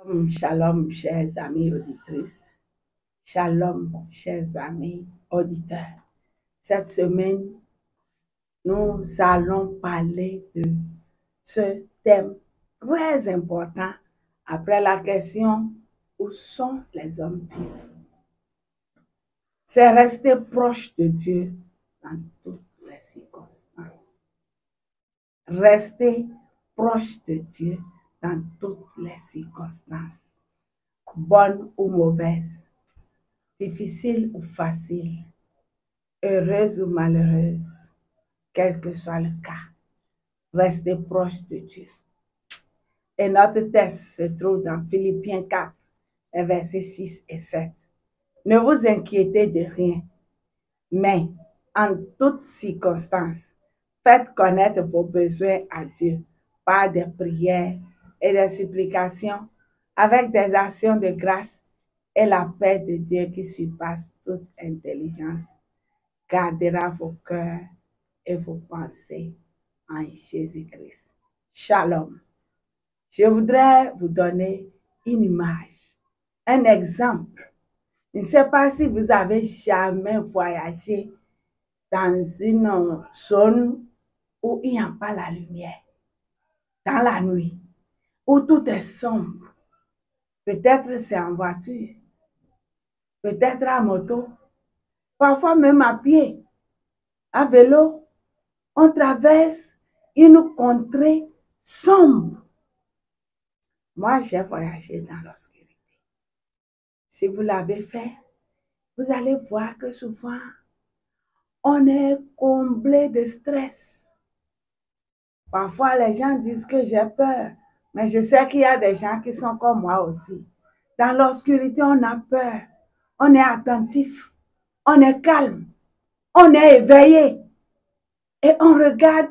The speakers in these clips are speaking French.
Shalom, chers amis auditrices. Shalom, chers amis auditeurs. Cette semaine, nous allons parler de ce thème très important après la question où sont les hommes pieux? C'est rester proche de Dieu dans toutes les circonstances. Rester proche de Dieu dans toutes les circonstances. Bonne ou mauvaise, difficile ou facile, heureuse ou malheureuse, quel que soit le cas, restez proche de Dieu. Et notre texte se trouve dans Philippiens 4, versets 6 et 7. Ne vous inquiétez de rien, mais en toutes circonstances, faites connaître vos besoins à Dieu par des prières et des supplications, avec des actions de grâce, et la paix de Dieu qui surpasse toute intelligence gardera vos cœurs et vos pensées en Jésus-Christ. Shalom. Je voudrais vous donner une image, un exemple. Je ne sais pas si vous avez jamais voyagé dans une zone où il n'y a pas la lumière, dans la nuit, où tout est sombre. Peut-être c'est en voiture, peut-être à moto, parfois même à pied, à vélo. On traverse une contrée sombre. Moi, j'ai voyagé dans l'obscurité. Si vous l'avez fait, vous allez voir que souvent, on est comblé de stress. Parfois, les gens disent que j'ai peur, mais je sais qu'il y a des gens qui sont comme moi aussi. Dans l'obscurité, on a peur, on est attentif, on est calme, on est éveillé et on regarde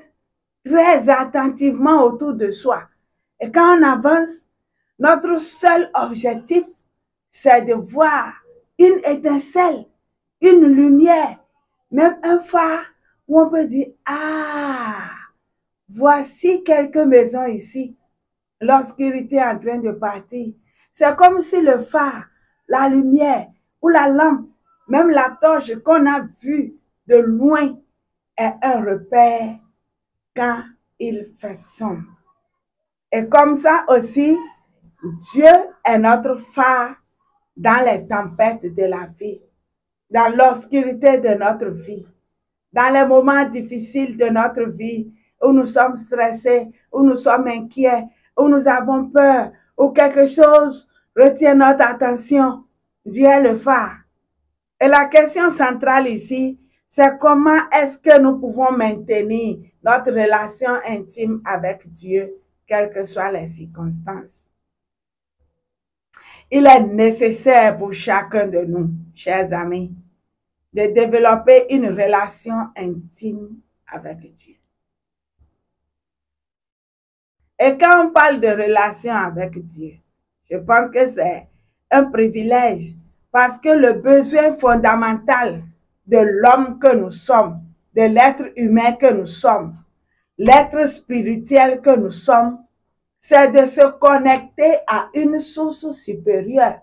très attentivement autour de soi. Et quand on avance, notre seul objectif, c'est de voir une étincelle, une lumière, même un phare où on peut dire, ah, voici quelques maisons ici. L'obscurité est en train de partir. C'est comme si le phare, la lumière ou la lampe, même la torche qu'on a vue de loin est un repère quand il fait sombre. Et comme ça aussi, Dieu est notre phare dans les tempêtes de la vie, dans l'obscurité de notre vie, dans les moments difficiles de notre vie, où nous sommes stressés, où nous sommes inquiets, où nous avons peur, où quelque chose retient notre attention. Dieu est le phare. Et la question centrale ici, c'est comment est-ce que nous pouvons maintenir notre relation intime avec Dieu, quelles que soient les circonstances. Il est nécessaire pour chacun de nous, chers amis, de développer une relation intime avec Dieu. Et quand on parle de relation avec Dieu, je pense que c'est un privilège parce que le besoin fondamental de l'homme que nous sommes, de l'être humain que nous sommes, l'être spirituel que nous sommes, c'est de se connecter à une source supérieure.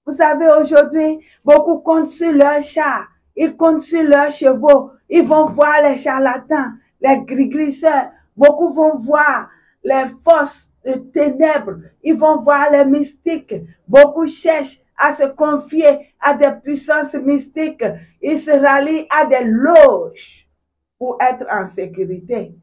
Vous savez, aujourd'hui, beaucoup comptent sur leurs chars, ils comptent sur leurs chevaux, ils vont voir les charlatans, les gris-glisseurs, beaucoup vont voir les forces de ténèbres, ils vont voir les mystiques, beaucoup cherchent à se confier à des puissances mystiques, ils se rallient à des loges pour être en sécurité.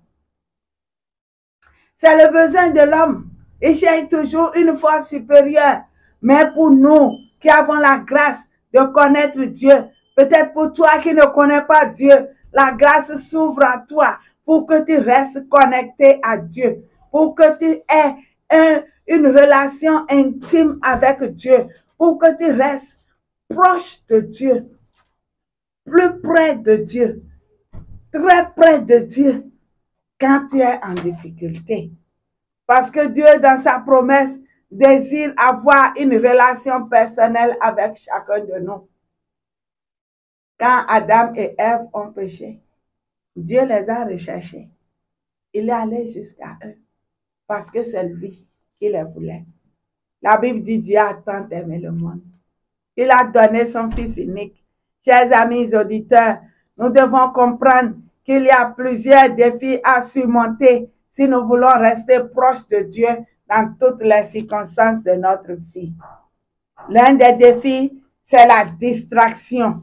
C'est le besoin de l'homme. Il cherche toujours une force supérieure. Mais pour nous qui avons la grâce de connaître Dieu, peut-être pour toi qui ne connais pas Dieu, la grâce s'ouvre à toi pour que tu restes connecté à Dieu, pour que tu aies une relation intime avec Dieu, pour que tu restes proche de Dieu, plus près de Dieu, très près de Dieu quand tu es en difficulté. Parce que Dieu, dans sa promesse, désire avoir une relation personnelle avec chacun de nous. Quand Adam et Ève ont péché, Dieu les a recherchés. Il est allé jusqu'à eux parce que c'est lui qui les voulait. La Bible dit Dieu a tant aimé le monde. Il a donné son Fils unique. Chers amis auditeurs, nous devons comprendre qu'il y a plusieurs défis à surmonter si nous voulons rester proches de Dieu dans toutes les circonstances de notre vie. L'un des défis, c'est la distraction.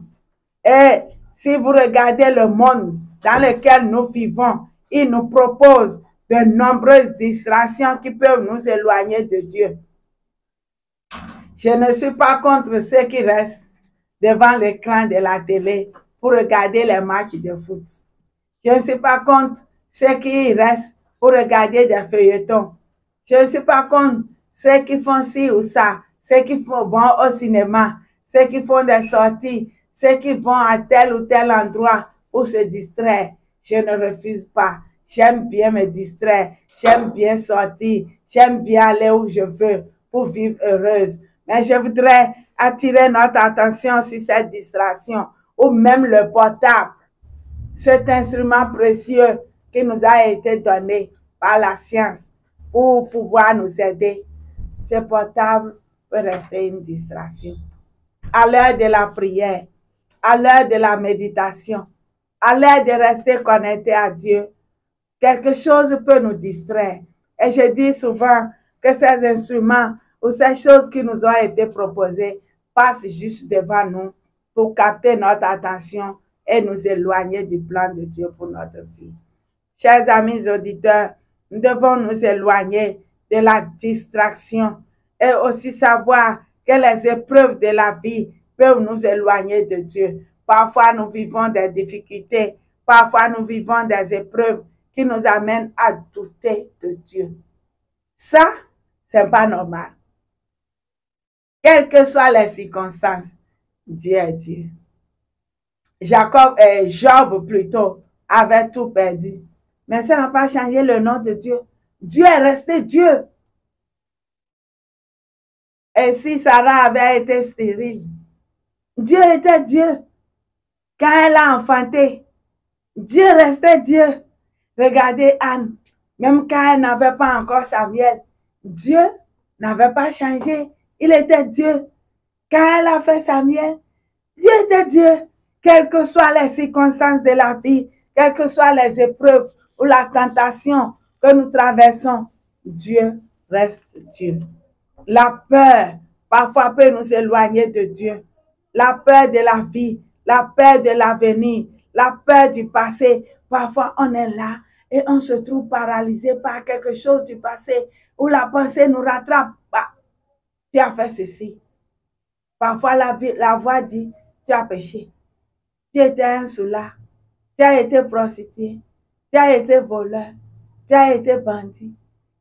Et si vous regardez le monde dans lequel nous vivons, il nous propose de nombreuses distractions qui peuvent nous éloigner de Dieu. Je ne suis pas contre ceux qui restent devant l'écran de la télé pour regarder les matchs de foot. Je ne suis pas contre ceux qui restent pour regarder des feuilletons. Je ne suis pas contre ceux qui font ci ou ça, ceux qui vont au cinéma, ceux qui font des sorties, ceux qui vont à tel ou tel endroit pour se distraire. Je ne refuse pas. J'aime bien me distraire, j'aime bien sortir, j'aime bien aller où je veux pour vivre heureuse. Mais je voudrais attirer notre attention sur cette distraction ou même le portable, cet instrument précieux qui nous a été donné par la science pour pouvoir nous aider. Ce portable peut rester une distraction. À l'heure de la prière, à l'heure de la méditation, à l'heure de rester connecté à Dieu, quelque chose peut nous distraire. Et je dis souvent que ces instruments ou ces choses qui nous ont été proposées passent juste devant nous pour capter notre attention et nous éloigner du plan de Dieu pour notre vie. Chers amis auditeurs, nous devons nous éloigner de la distraction et aussi savoir que les épreuves de la vie peuvent nous éloigner de Dieu. Parfois, nous vivons des difficultés, parfois nous vivons des épreuves qui nous amènent à douter de Dieu. Ça, c'est pas normal. Quelles que soient les circonstances, Dieu est Dieu. Job plutôt avait tout perdu. Mais ça n'a pas changé le nom de Dieu. Dieu est resté Dieu. Et si Sarah avait été stérile, Dieu était Dieu. Quand elle a enfanté, Dieu restait Dieu. Regardez Anne, même quand elle n'avait pas encore Samuel, Dieu n'avait pas changé. Il était Dieu. Quand elle a fait Samuel, Dieu était Dieu. Quelles que soient les circonstances de la vie, quelles que soient les épreuves ou la tentation que nous traversons, Dieu reste Dieu. La peur, parfois, peut nous éloigner de Dieu. La peur de la vie, la peur de l'avenir, la peur du passé. Parfois, on est là et on se trouve paralysé par quelque chose du passé où la pensée nous rattrape. Bah, tu as fait ceci. Parfois, la voix dit, tu as péché. Tu étais un soulard. Tu as été prostituée. Tu as été voleur. Tu as été bandit.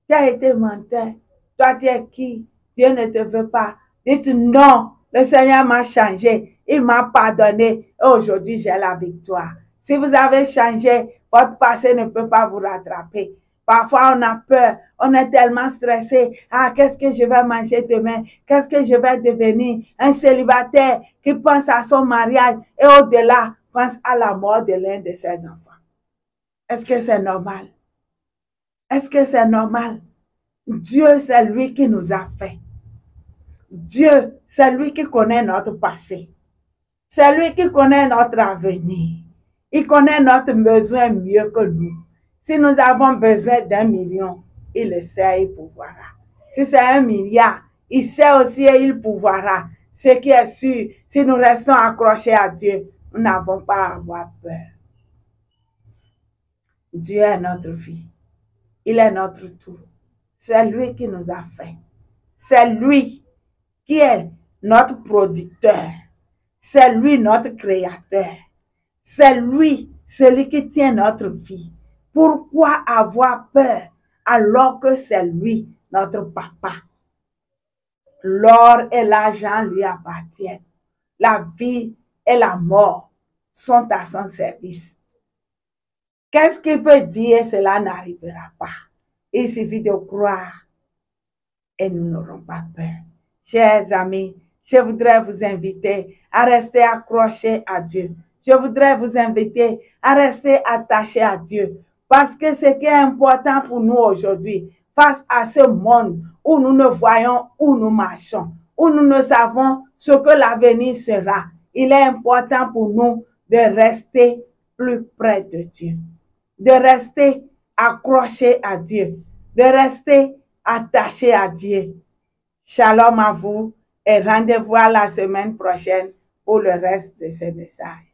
Tu as été menteur. Toi, tu es qui? Dieu ne te veut pas. Dites non. Le Seigneur m'a changé. Il m'a pardonné. Et aujourd'hui, j'ai la victoire. Si vous avez changé, votre passé ne peut pas vous rattraper. Parfois, on a peur. On est tellement stressé. Ah, qu'est-ce que je vais manger demain? Qu'est-ce que je vais devenir? Un célibataire qui pense à son mariage et au-delà, pense à la mort de l'un de ses enfants. Est-ce que c'est normal? Est-ce que c'est normal? Dieu, c'est lui qui nous a fait. Dieu, c'est lui qui connaît notre passé. C'est lui qui connaît notre avenir. Il connaît notre besoin mieux que nous. Si nous avons besoin d'1 million, il le sait, il pourvoira. Si c'est 1 milliard, il sait aussi et il pourvoira. Ce qui est sûr, si nous restons accrochés à Dieu, nous n'avons pas à avoir peur. Dieu est notre vie. Il est notre tout. C'est lui qui nous a fait. C'est lui qui est notre producteur. C'est lui notre créateur. C'est lui, celui qui tient notre vie. Pourquoi avoir peur alors que c'est lui, notre papa? L'or et l'argent lui appartiennent. La vie et la mort sont à son service. Qu'est-ce qu'il peut dire? Cela n'arrivera pas. Il suffit de croire et nous n'aurons pas peur. Chers amis, je voudrais vous inviter à rester accrochés à Dieu. Je voudrais vous inviter à rester attachés à Dieu. Parce que ce qui est important pour nous aujourd'hui, face à ce monde où nous ne voyons où nous marchons, où nous ne savons ce que l'avenir sera. Il est important pour nous de rester plus près de Dieu, de rester accroché à Dieu, de rester attaché à Dieu. Shalom à vous et rendez-vous à la semaine prochaine pour le reste de ce message.